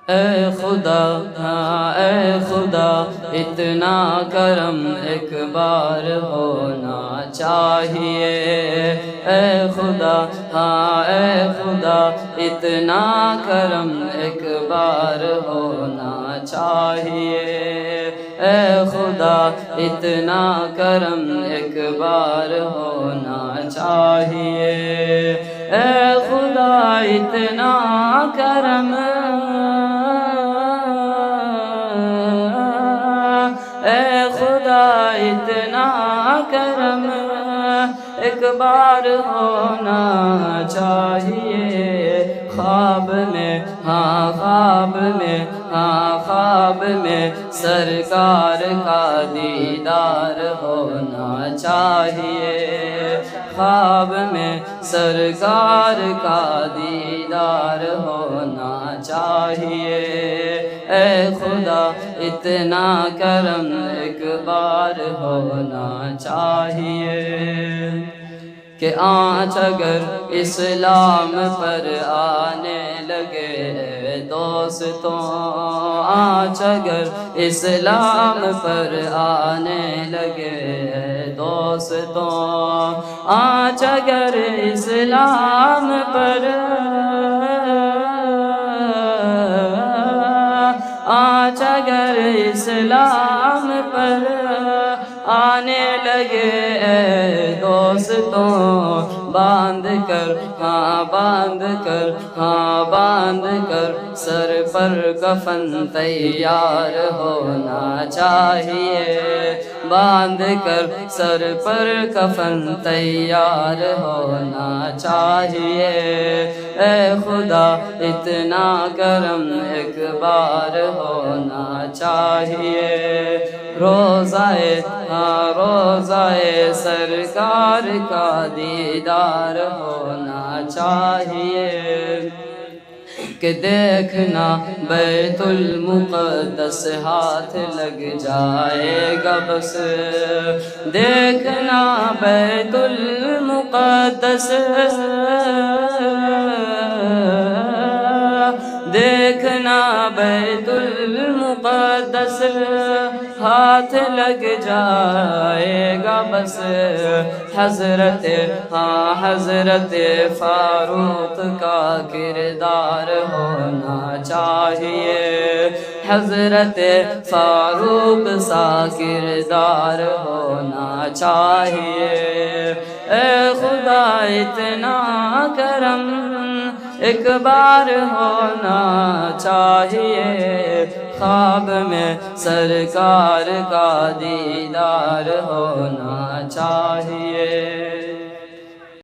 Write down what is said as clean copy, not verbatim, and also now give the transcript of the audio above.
اے خدا ہاں اے خدا اتنا کرم ایک بار ہونا چاہیے، اے خدا ہاں اے خدا اتنا کرم ایک بار ہونا چاہیے، اے خدا اتنا کرم ایک بار ہونا چاہیے، اے خدا اتنا کرم، اے خدا اتنا کرم ایک بار ہونا چاہیے، خواب میں ہاں خواب میں ہاں خواب میں سرکار کا دیدار ہونا چاہیے، خواب میں سرکار کا دیدار ہونا چاہیے، اے خدا اتنا کرم ایک بار ہونا چاہیے، کہ آنچ اگر اسلام پر آنے لگے دوستوں، آنچ اگر اسلام پر آنے لگے دوستوں، آنچ اگر اسلام پر، آنچ اگر اسلام پر آنے لگے دوستوں، باندھ کر ہاں باندھ کر ہاں باندھ کر سر پر کفن تیار ہونا چاہیے، باندھ کر سر پر کفن تیار ہونا چاہیے، اے خدا اتنا کرم ایک بار ہونا چاہیے، روزائے ہاں روزائے سرکار کا دیدار ہونا چاہیے، کہ دیکھنا بیت المقدس ہاتھ لگ جائے گا بس، دیکھنا بیت المقدس، دیکھنا بیت المقدس ہاتھ لگ جائے گا بس، حضرت ہاں حضرت فاروق کا کردار ہونا چاہیے، حضرت فاروق سا کردار ہونا چاہیے، اے خدا اتنا کرم ایک بار ہونا چاہیے، خواب میں سرکار کا دیدار ہونا چاہیے۔